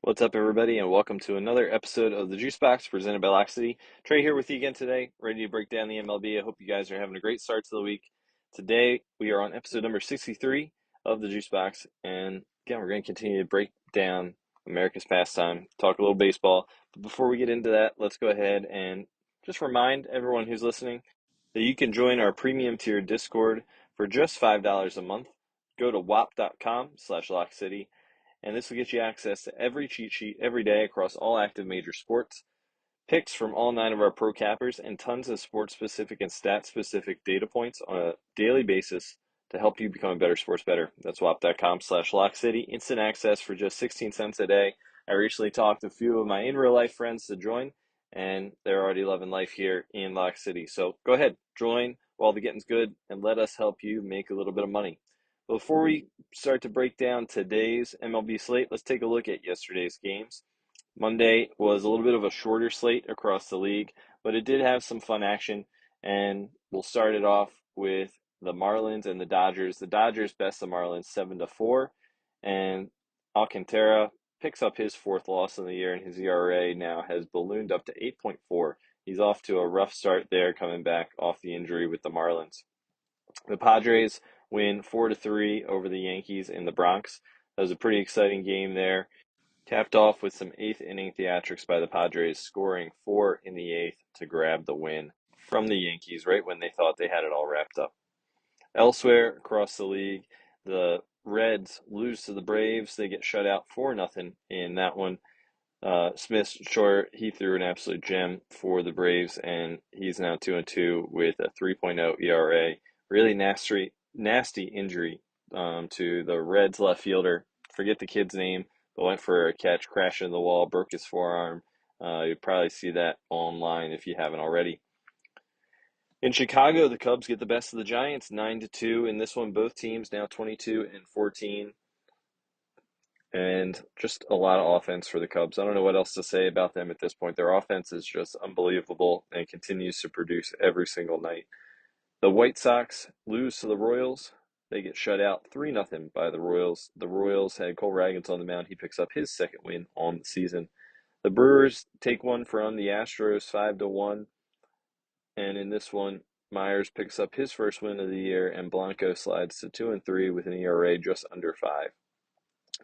What's up, everybody, and welcome to another episode of the JuiceBox presented by Lock City. Trey here with you again today, ready to break down the MLB. I hope you guys are having a great start to the week. Today, we are on episode number 63 of the JuiceBox, and again, we're going to continue to break down America's pastime, talk a little baseball. But before we get into that, let's go ahead and just remind everyone who's listening that you can join our premium tier Discord for just $5 a month. Go to wap.com/LockCity. And this will get you access to every cheat sheet every day across all active major sports, picks from all 9 of our pro cappers, and tons of sports-specific and stat-specific data points on a daily basis to help you become a better sports bettor. That's wap.com/LockCity. Instant access for just 16 cents a day. I recently talked to a few of my in-real-life friends to join, and they're already loving life here in Lock City. So go ahead, join while the getting's good, and let us help you make a little bit of money. Before we start to break down today's MLB slate, let's take a look at yesterday's games. Monday was a little bit of a shorter slate across the league, but it did have some fun action, and we'll start it off with the Marlins and the Dodgers. The Dodgers best the Marlins 7-4, and Alcantara picks up his 4th loss in the year, and his ERA now has ballooned up to 8.4. He's off to a rough start there, coming back off the injury with the Marlins. The Padres win 4-3 over the Yankees in the Bronx. That was a pretty exciting game there. Capped off with some 8th inning theatrics by the Padres, scoring 4 in the 8th to grab the win from the Yankees right when they thought they had it all wrapped up. Elsewhere across the league, the Reds lose to the Braves. They get shut out 4-0 in that one. Smith Short, he threw an absolute gem for the Braves, and he's now 2-2 with a 3.0 ERA. Really nasty injury to the Reds left fielder. Forget the kid's name, but went for a catch, crashed into the wall, broke his forearm. You'll probably see that online if you haven't already. In Chicago, the Cubs get the best of the Giants, 9-2 in this one. Both teams now 22-14. And just a lot of offense for the Cubs. I don't know what else to say about them at this point. Their offense is just unbelievable and continues to produce every single night. The White Sox lose to the Royals. They get shut out 3-0 by the Royals. The Royals had Cole Ragans on the mound. He picks up his 2nd win on the season. The Brewers take one from the Astros 5-1. And in this one, Myers picks up his 1st win of the year, and Blanco slides to 2-3 with an ERA just under 5.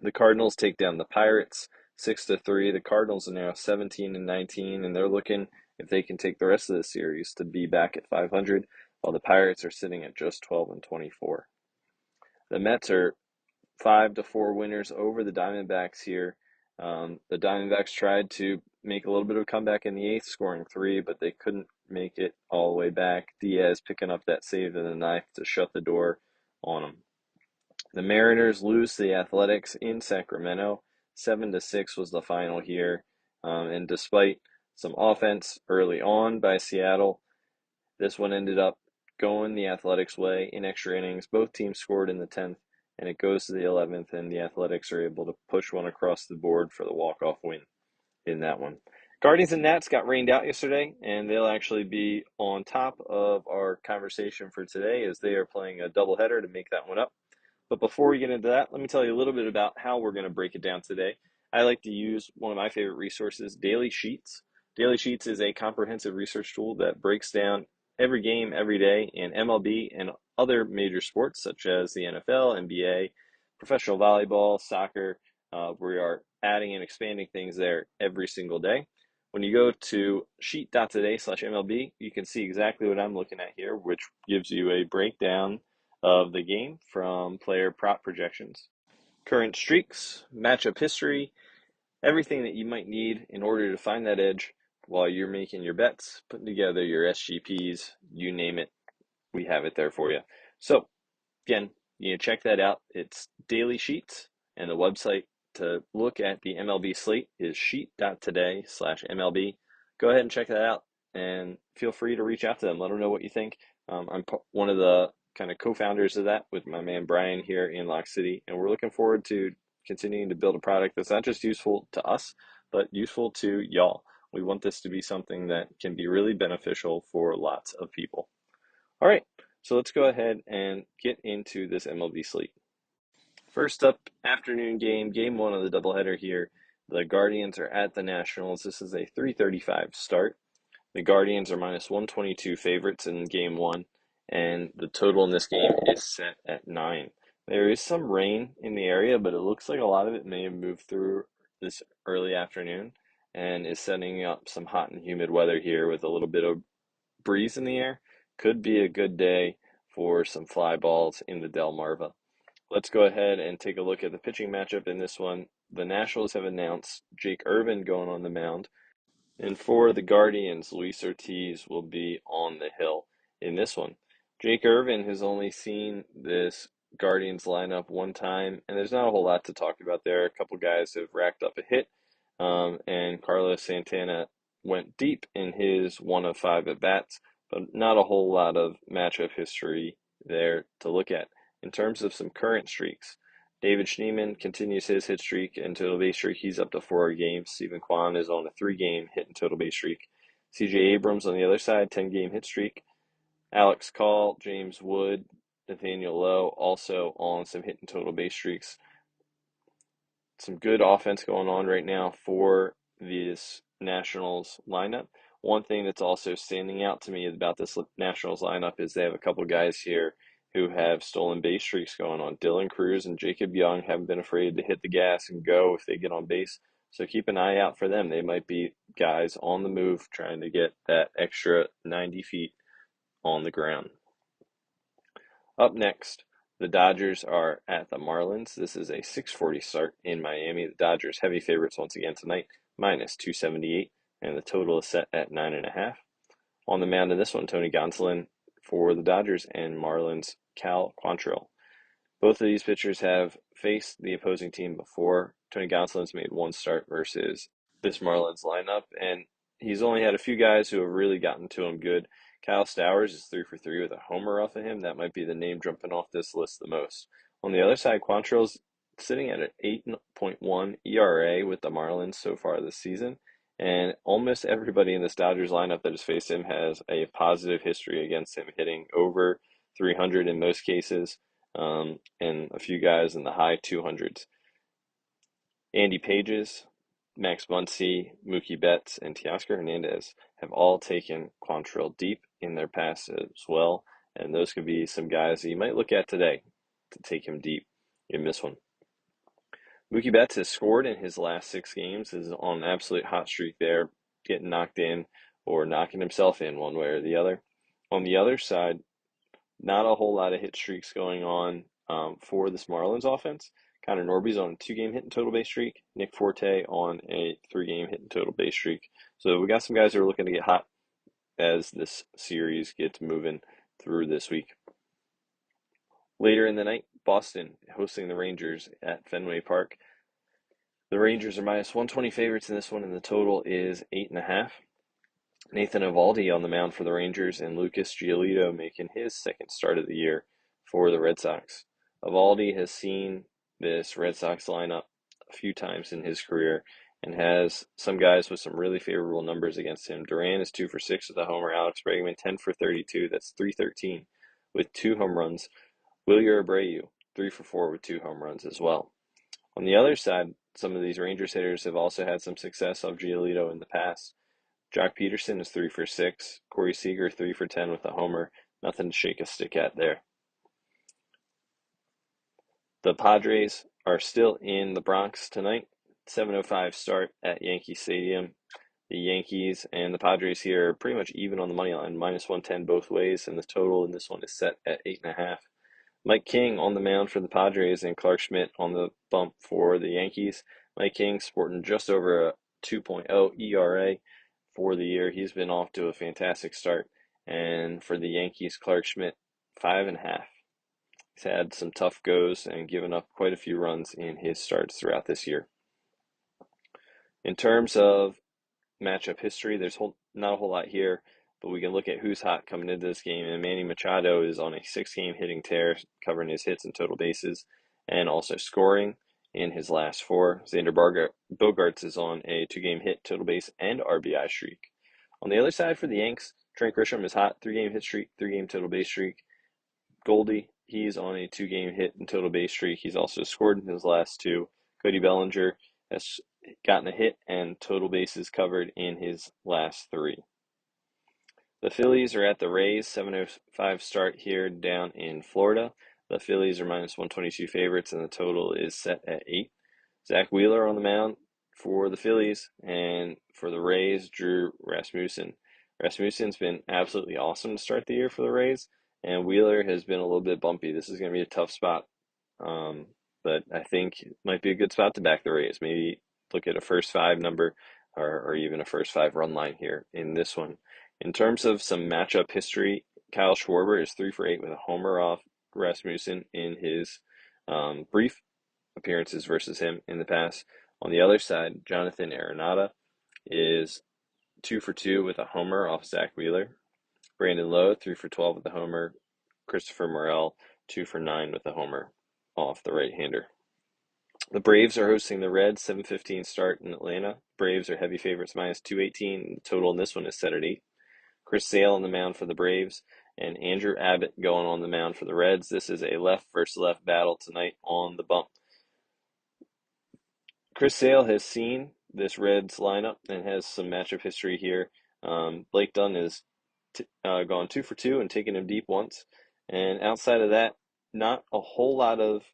The Cardinals take down the Pirates 6-3. The Cardinals are now 17-19, and they're looking if they can take the rest of the series to be back at 500, while the Pirates are sitting at just 12-24. The Mets are 5-4 winners over the Diamondbacks here. The Diamondbacks tried to make a little bit of a comeback in the 8th, scoring 3, but they couldn't make it all the way back. Diaz picking up that save in the 9th to shut the door on them. The Mariners lose to the Athletics in Sacramento. 7-6 was the final here. And despite some offense early on by Seattle, this one ended up going the Athletics' way in extra innings. Both teams scored in the 10th, and it goes to the 11th, and the Athletics are able to push one across the board for the walk-off win in that one. Guardians and Nats got rained out yesterday, and they'll actually be on top of our conversation for today as they are playing a doubleheader to make that one up. But before we get into that, let me tell you a little bit about how we're going to break it down today. I like to use one of my favorite resources, Daily Sheets. Daily Sheets is a comprehensive research tool that breaks down every game, every day in MLB and other major sports such as the NFL, NBA, professional volleyball, soccer. We are adding and expanding things there every single day. When you go to sheet.today/MLB, you can see exactly what I'm looking at here, which gives you a breakdown of the game from player prop projections, current streaks, matchup history, everything that you might need in order to find that edge while you're making your bets, putting together your SGPs, you name it, we have it there for you. So again, you check that out. It's Daily Sheets, and the website to look at the MLB slate is sheet.today/MLB. Go ahead and check that out, and feel free to reach out to them. Let them know what you think. I'm one of the kind of co-founders of that with my man Brian here in Lock City, and we're looking forward to continuing to build a product that's not just useful to us, but useful to y'all. We want this to be something that can be really beneficial for lots of people. All right, so let's go ahead and get into this MLB slate. First up, afternoon game, game 1 of the doubleheader here. The Guardians are at the Nationals. This is a 3:35 start. The Guardians are minus 122 favorites in game one, and the total in this game is set at 9. There is some rain in the area, but it looks like a lot of it may have moved through this early afternoon and is setting up some hot and humid weather here with a little bit of breeze in the air. Could be a good day for some fly balls in the Delmarva. Let's go ahead and take a look at the pitching matchup in this one. The Nationals have announced Jake Irvin going on the mound. And for the Guardians, Luis Ortiz will be on the hill in this one. Jake Irvin has only seen this Guardians lineup one time, and there's not a whole lot to talk about there. A couple guys have racked up a hit, and Carlos Santana went deep in his 1 of 5 at bats, but not a whole lot of matchup history there to look at. In terms of some current streaks, David Schneemann continues his hit streak and total base streak. He's up to 4 games. Stephen Kwan is on a 3-game hit and total base streak. CJ Abrams on the other side, 10-game hit streak. Alex Call, James Wood, Nathaniel Lowe also on some hit and total base streaks. Some good offense going on right now for this Nationals lineup. One thing that's also standing out to me about this Nationals lineup is they have a couple guys here who have stolen base streaks going on. Dylan Cruz and Jacob Young haven't been afraid to hit the gas and go if they get on base. So keep an eye out for them. They might be guys on the move trying to get that extra 90 feet on the ground. Up next, the Dodgers are at the Marlins. This is a 6:40 start in Miami. The Dodgers heavy favorites once again tonight, minus 278, and the total is set at 9.5. On the mound in this one, Tony Gonsolin for the Dodgers and Marlins Cal Quantrill. Both of these pitchers have faced the opposing team before. Tony Gonsolin's made one start versus this Marlins lineup, and he's only had a few guys who have really gotten to him good. Kyle Stowers is 3 for 3 with a homer off of him. That might be the name jumping off this list the most. On the other side, Quantrill's sitting at an 8.1 ERA with the Marlins so far this season. And almost everybody in this Dodgers lineup that has faced him has a positive history against him, hitting over 300 in most cases, and a few guys in the high 200s. Andy Pages, Max Muncy, Mookie Betts, and Teoscar Hernandez have all taken Quantrill deep in their pass as well, and those could be some guys that you might look at today to take him deep in this one. Mookie Betts has scored in his last 6 games, is on an absolute hot streak there, getting knocked in or knocking himself in one way or the other. On the other side, not a whole lot of hit streaks going on for this Marlins offense. Connor Norby's on a 2-game hit and total base streak. Nick Forte on a 3-game hit and total base streak. So we got some guys who are looking to get hot as this series gets moving through this week. Later in the night, Boston hosting the Rangers at Fenway Park. The Rangers are minus 120 favorites in this one, and the total is 8.5. Nathan Eovaldi on the mound for the Rangers, and Lucas Giolito making his second start of the year for the Red Sox. Eovaldi has seen this Red Sox lineup a few times in his career and has some guys with some really favorable numbers against him. Duran is 2 for 6 with a homer. Alex Bregman 10 for 32. That's 313 with 2 home runs. Wilyer Abreu 3 for 4 with 2 home runs as well. On the other side, some of these Rangers hitters have also had some success off Giolito in the past. Jock Peterson is 3 for 6. Corey Seager 3 for 10 with a homer. Nothing to shake a stick at there. The Padres are still in the Bronx tonight. 7:05 start at Yankee Stadium. The Yankees and the Padres here are pretty much even on the money line, minus 110 both ways, and the total in this one is set at 8.5. Mike King on the mound for the Padres and Clark Schmidt on the bump for the Yankees. Mike King sporting just over a 2.0 ERA for the year. He's been off to a fantastic start. And for the Yankees, Clark Schmidt, 5.5. He's had some tough goes and given up quite a few runs in his starts throughout this year. In terms of matchup history, there's not a whole lot here, but we can look at who's hot coming into this game. And Manny Machado is on a 6-game hitting tear, covering his hits and total bases, and also scoring in his last 4. Xander Bogaerts is on a 2-game hit, total base, and RBI streak. On the other side for the Yanks, Trey Grisham is hot, 3-game hit streak, 3-game total base streak. Goldie, he's on a 2-game hit and total base streak. He's also scored in his last 2. Cody Bellinger has gotten a hit and total bases covered in his last 3. The Phillies are at the Rays, 7:05 start here down in Florida. The Phillies are minus 122 favorites, and the total is set at 8. Zach Wheeler on the mound for the Phillies, and for the Rays, Drew Rasmussen. Rasmussen's been absolutely awesome to start the year for the Rays, and Wheeler has been a little bit bumpy. This is going to be a tough spot, but I think it might be a good spot to back the Rays. Maybe look at a first 5 number or even a first 5 run line here in this one. In terms of some matchup history, Kyle Schwarber is 3 for 8 with a homer off Rasmussen in his brief appearances versus him in the past. On the other side, Jonathan Arenado is 2 for 2 with a homer off Zach Wheeler. Brandon Lowe, 3 for 12 with a homer. Christopher Morel, 2 for 9 with a homer off the right-hander. The Braves are hosting the Reds, 7:15 start in Atlanta. Braves are heavy favorites, minus 218. The total in this one is set at 8. Chris Sale on the mound for the Braves, and Andrew Abbott going on the mound for the Reds. This is a left versus left battle tonight on the bump. Chris Sale has seen this Reds lineup and has some matchup history here. Blake Dunn has gone 2 for 2 and taken him deep once. And outside of that, not a whole lot of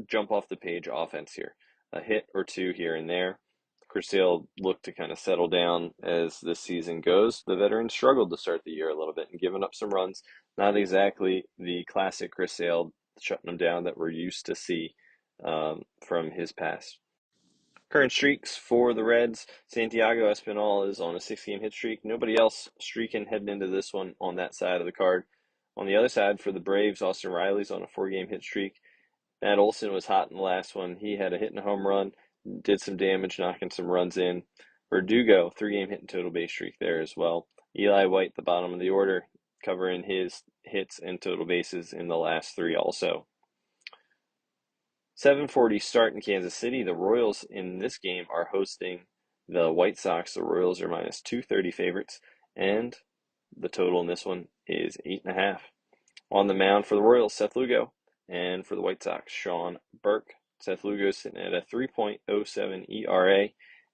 jump off the page offense here. A hit or 2 here and there. Chris Sale looked to kind of settle down as this season goes. The veteran struggled to start the year a little bit and giving up some runs. Not exactly the classic Chris Sale shutting them down that we're used to see from his past. Current streaks for the Reds, Santiago Espinal is on a 6-game hit streak. Nobody else streaking heading into this one on that side of the card. On the other side, for the Braves, Austin Riley's on a 4-game hit streak. Matt Olson was hot in the last one. He had a hit and a home run, did some damage, knocking some runs in. Verdugo, 3-game hit and total base streak there as well. Eli White, the bottom of the order, covering his hits and total bases in the last 3 also. 7:40 start in Kansas City. The Royals in this game are hosting the White Sox. The Royals are minus 230 favorites, and the total in this one is 8.5. On the mound for the Royals, Seth Lugo, and for the White Sox, Sean Burke. Seth Lugo is sitting at a 3.07 ERA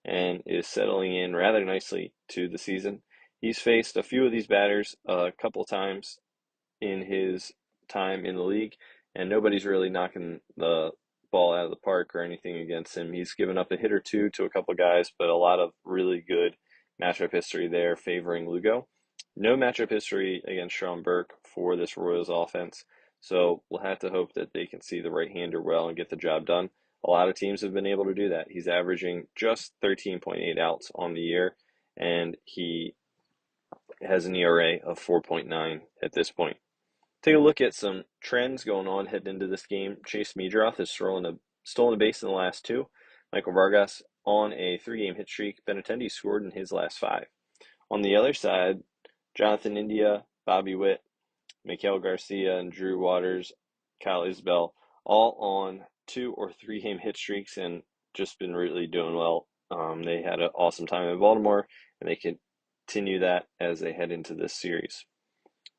and is settling in rather nicely to the season. He's faced a few of these batters a couple times in his time in the league, and nobody's really knocking the ball out of the park or anything against him. He's given up a hit or 2 to a couple guys, but a lot of really good matchup history there favoring Lugo. No matchup history against Sean Burke for this Royals offense, so we'll have to hope that they can see the right-hander well and get the job done. A lot of teams have been able to do that. He's averaging just 13.8 outs on the year, and he has an ERA of 4.9 at this point. Take a look at some trends going on heading into this game. Chase Meadroth has stolen a base in the last 2. Michael Vargas on a 3-game hit streak. Benintendi scored in his last 5. On the other side, Jonathan India, Bobby Witt, Miguel Garcia, and Drew Waters, Kyle Isbell, all on 2 or 3-game hit streaks and just been really doing well. They had an awesome time in Baltimore, and they continue that as they head into this series.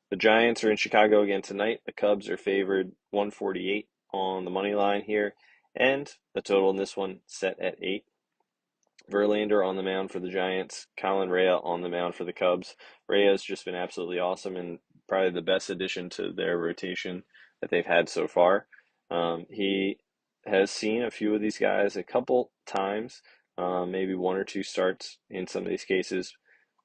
The Giants are in Chicago again tonight. The Cubs are favored 148 on the money line here, and the total in this one set at 8. Verlander on the mound for the Giants, Colin Rea on the mound for the Cubs. Rea's just been absolutely awesome and probably the best addition to their rotation that they've had so far. He has seen a few of these guys a couple times, maybe 1 or 2 starts in some of these cases,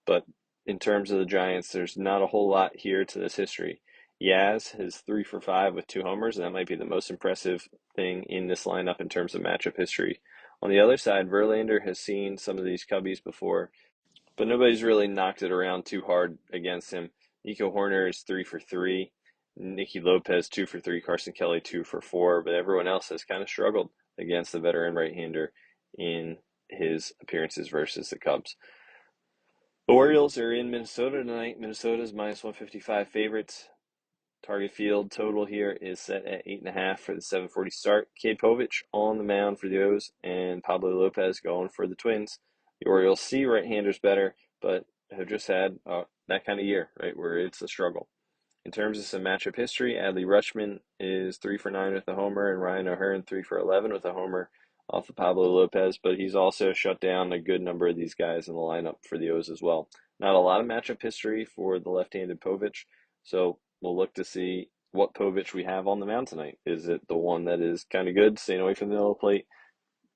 but in terms of the Giants, there's not a whole lot here to this history. Yaz is 3 for 5 with 2 homers, and that might be the most impressive thing in this lineup in terms of matchup history. On the other side, Verlander has seen some of these Cubbies before, but nobody's really knocked it around too hard against him. Nico Horner is 3 for 3. Nicky Lopez 2 for 3. Carson Kelly 2 for 4. But everyone else has kind of struggled against the veteran right-hander in his appearances versus the Cubs. The Orioles are in Minnesota tonight. Minnesota's minus 155 favorites. Target field total here is set at 8.5 for the 7:40 start. Cade Povich on the mound for the O's, and Pablo Lopez going for the Twins. The Orioles see right-handers better, but have just had that kind of year, right, where it's a struggle. In terms of some matchup history, Adley Rutschman is 3 for 9 with a homer, and Ryan O'Hearn 3 for 11 with a homer off of Pablo Lopez, but he's also shut down a good number of these guys in the lineup for the O's as well. Not a lot of matchup history for the left-handed Povich, so we'll look to see what Povich we have on the mound tonight. Is it the one that is kind of good, staying away from the middle of the plate,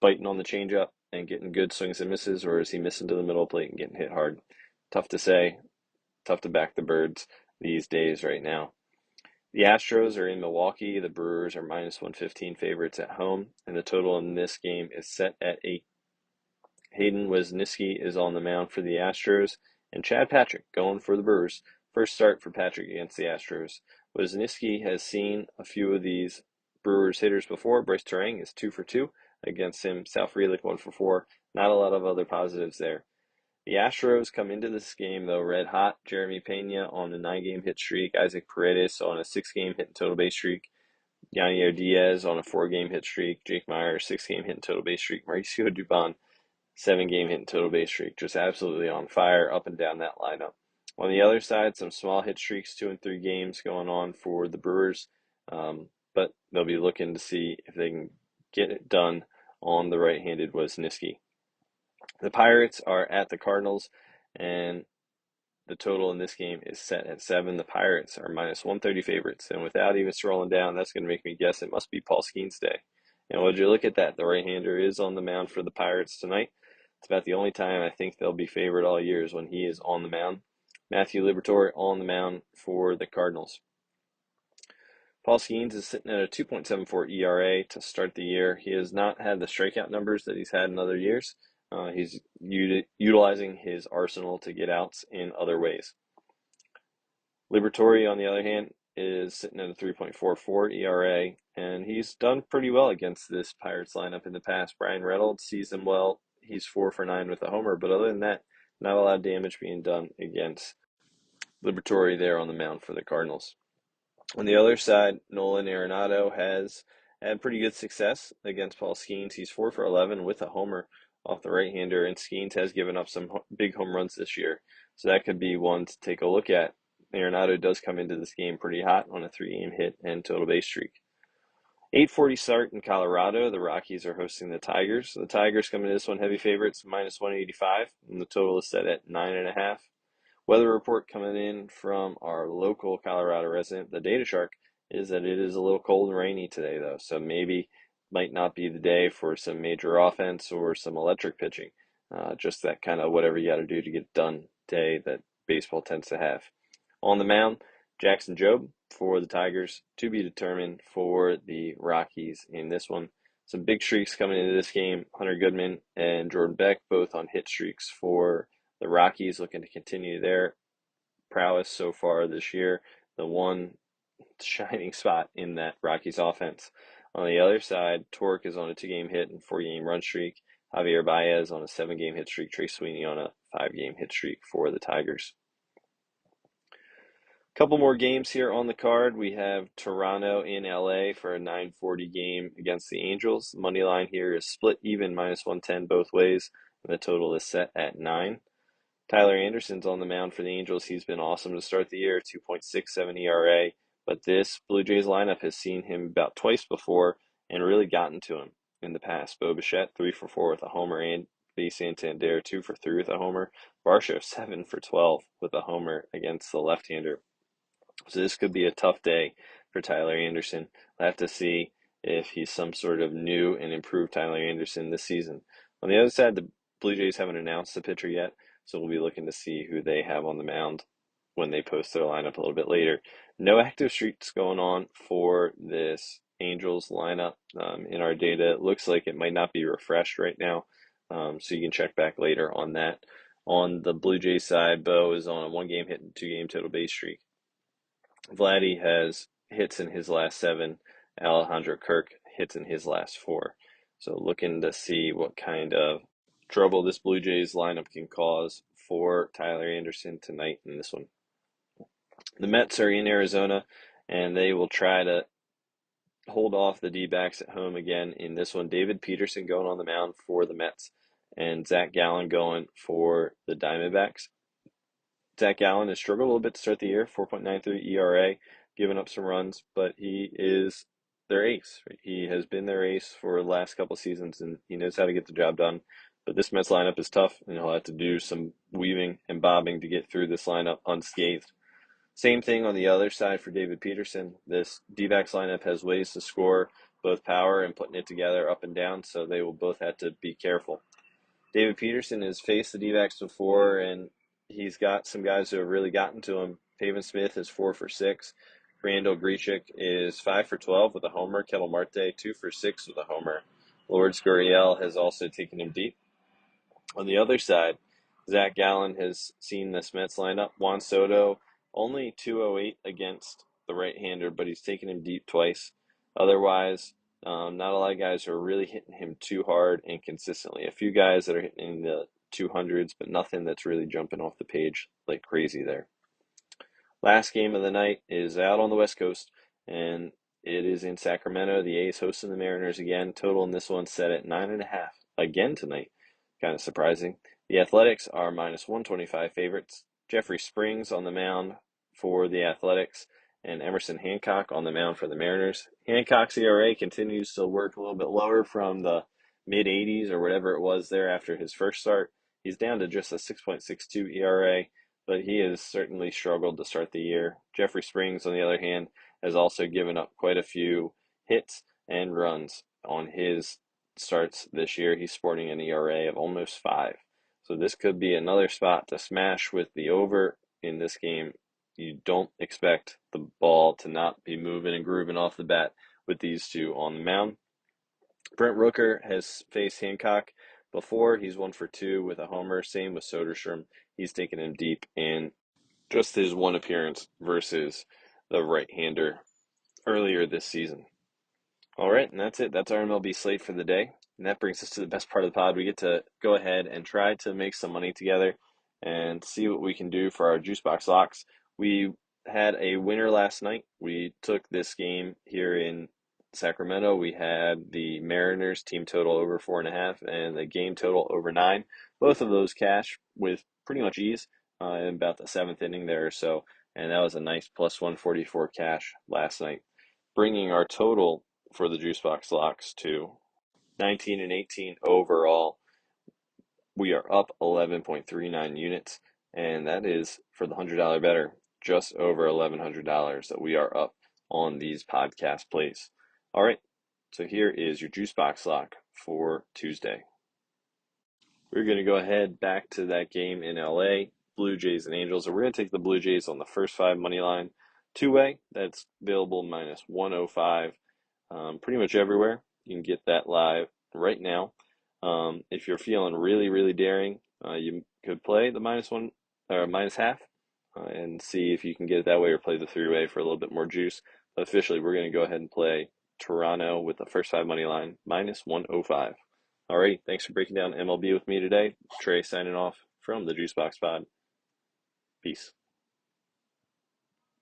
biting on the changeup and getting good swings and misses, or is he missing to the middle of the plate and getting hit hard? Tough to say. Tough to back the birds these days right now. The Astros are in Milwaukee. The Brewers are minus 115 favorites at home, and the total in this game is set at 8. Hayden Wesneski is on the mound for the Astros, and Chad Patrick going for the Brewers. First start for Patrick against the Astros. Wesneski has seen a few of these Brewers hitters before. Bryce Terang is 2 for 2 against him. Sal Frelick 1 for 4. Not a lot of other positives there. The Astros come into this game, though, red hot. Jeremy Pena on a 9-game hit streak. Isaac Paredes on a 6-game hit and total base streak. Yanier Diaz on a 4-game hit streak. Jake Meyer, 6-game hit and total base streak. Mauricio Dubon, 7-game hit and total base streak. Just absolutely on fire up and down that lineup. On the other side, some small hit streaks, 2 and 3 games going on for the Brewers. But they'll be looking to see if they can get it done on the right-handed Wesneski. The Pirates are at the Cardinals, and the total in this game is set at 7. The Pirates are minus 130 favorites, and without even scrolling down, that's going to make me guess it must be Paul Skeens' day. And would you look at that? The right-hander is on the mound for the Pirates tonight. It's about the only time I think they'll be favored all year is when he is on the mound. Matthew Liberatore on the mound for the Cardinals. Paul Skeens is sitting at a 2.74 ERA to start the year. He has not had the strikeout numbers that he's had in other years. He's utilizing his arsenal to get outs in other ways. Liberatore, on the other hand, is sitting at a 3.44 ERA, and he's done pretty well against this Pirates lineup in the past. Brian Reynolds sees him well. He's 4 for 9 with a homer, but other than that, not a lot of damage being done against Liberatore there on the mound for the Cardinals. On the other side, Nolan Arenado has had pretty good success against Paul Skeens. He's 4 for 11 with a homer off the right-hander, and Skeens has given up some big home runs this year. So that could be one to take a look at. Arenado does come into this game pretty hot on a 3-game hit and total base streak. 8:40 start in Colorado. The Rockies are hosting the Tigers. The Tigers come into this one heavy favorites, minus 185, and the total is set at 9.5. Weather report coming in from our local Colorado resident, the Data Shark, is that it is a little cold and rainy today, though. So maybe might not be the day for some major offense or some electric pitching. Just that kind of whatever you got to do to get done day that baseball tends to have. On the mound, Jackson Jobe for the Tigers, to be determined for the Rockies in this one. Some big streaks coming into this game. Hunter Goodman and Jordan Beck both on hit streaks for the Rockies, looking to continue their prowess so far this year. The one shining spot in that Rockies offense. On the other side, Torque is on a 2-game hit and 4-game run streak. Javier Baez on a 7-game hit streak. Trey Sweeney on a 5-game hit streak for the Tigers. Couple more games here on the card. We have Toronto in LA for a 9:40 game against the Angels. The money line here is split even, minus 110 both ways, and the total is set at 9. Tyler Anderson's on the mound for the Angels. He's been awesome to start the year, 2.67 ERA, but this Blue Jays lineup has seen him about twice before and really gotten to him in the past. Bo Bichette, 3 for 4 with a homer, and B. Santander, 2 for 3 with a homer. Varsho, 7 for 12 with a homer against the left-hander. So this could be a tough day for Tyler Anderson. We'll have to see if he's some sort of new and improved Tyler Anderson this season. On the other side, the Blue Jays haven't announced the pitcher yet, so we'll be looking to see who they have on the mound when they post their lineup a little bit later. No active streaks going on for this Angels lineup in our data. It looks like it might not be refreshed right now, so you can check back later on that. On the Blue Jays side, Bo is on a 1-game hit and 2-game total base streak. Vladdy has hits in his last 7. Alejandro Kirk hits in his last 4. So looking to see what kind of trouble this Blue Jays lineup can cause for Tyler Anderson tonight in this one. The Mets are in Arizona, and they will try to hold off the D-backs at home again in this one. David Peterson going on the mound for the Mets, and Zach Gallen going for the Diamondbacks. Zach Gallen has struggled a little bit to start the year, 4.93 ERA, giving up some runs, but he is their ace. He has been their ace for the last couple seasons, and he knows how to get the job done. But this Mets lineup is tough, and he'll have to do some weaving and bobbing to get through this lineup unscathed. Same thing on the other side for David Peterson. This D-backs lineup has ways to score both power and putting it together up and down, so they will both have to be careful. David Peterson has faced the D-backs before, and he's got some guys who have really gotten to him. Pavin Smith is 4 for 6. Randall Grichuk is 5 for 12 with a homer. Kettle Marte, 2 for 6 with a homer. Lourdes Gurriel has also taken him deep. On the other side, Zach Gallen has seen this Mets lineup. Juan Soto, only 208 against the right-hander, but he's taken him deep twice. Otherwise, not a lot of guys who are really hitting him too hard and consistently. A few guys that are hitting in the 200s, but nothing that's really jumping off the page like crazy there. Last game of the night is out on the West Coast, and it is in Sacramento. The A's hosting the Mariners again. Total in this one set at 9.5 again tonight. Kind of surprising. The Athletics are minus 125 favorites. Jeffrey Springs on the mound for the Athletics, and Emerson Hancock on the mound for the Mariners. Hancock's ERA continues to work a little bit lower from the mid 80s or whatever it was there after his first start. He's down to just a 6.62 ERA, but he has certainly struggled to start the year. Jeffrey Springs, on the other hand, has also given up quite a few hits and runs on his starts this year. He's sporting an ERA of almost 5. So this could be another spot to smash with the over in this game. You don't expect the ball to not be moving and grooving off the bat with these two on the mound. Brent Rooker has faced Hancock before. He's 1 for 2 with a homer. Same with Soderstrom. He's taken him deep in just his one appearance versus the right-hander earlier this season. All right, and that's it. That's our MLB slate for the day. And that brings us to the best part of the pod. We get to go ahead and try to make some money together and see what we can do for our JuiceBox Locks. We had a winner last night. We took this game here in Sacramento. We had the Mariners team total over 4.5 and the game total over 9. Both of those cash with pretty much ease in about the 7th inning there or so. And that was a nice plus 144 cash last night, bringing our total for the JuiceBox Locks to 19 and 18 overall. We are up 11.39 units, and that is for the $100 better, just over $1,100 that we are up on these podcast plays. All right, so here is your JuiceBox Lock for Tuesday. We're going to go ahead back to that game in LA, Blue Jays and Angels, and we're going to take the Blue Jays on the first 5 money line. Two-way, that's available minus 105. Pretty much everywhere. You can get that live right now. If you're feeling really, really daring, you could play the minus 1 or minus half and see if you can get it that way, or play the 3-way for a little bit more juice. But officially, we're going to go ahead and play Toronto with the first 5 money line, minus 105. All right, thanks for breaking down MLB with me today. Trey signing off from the JuiceBox Pod. Peace.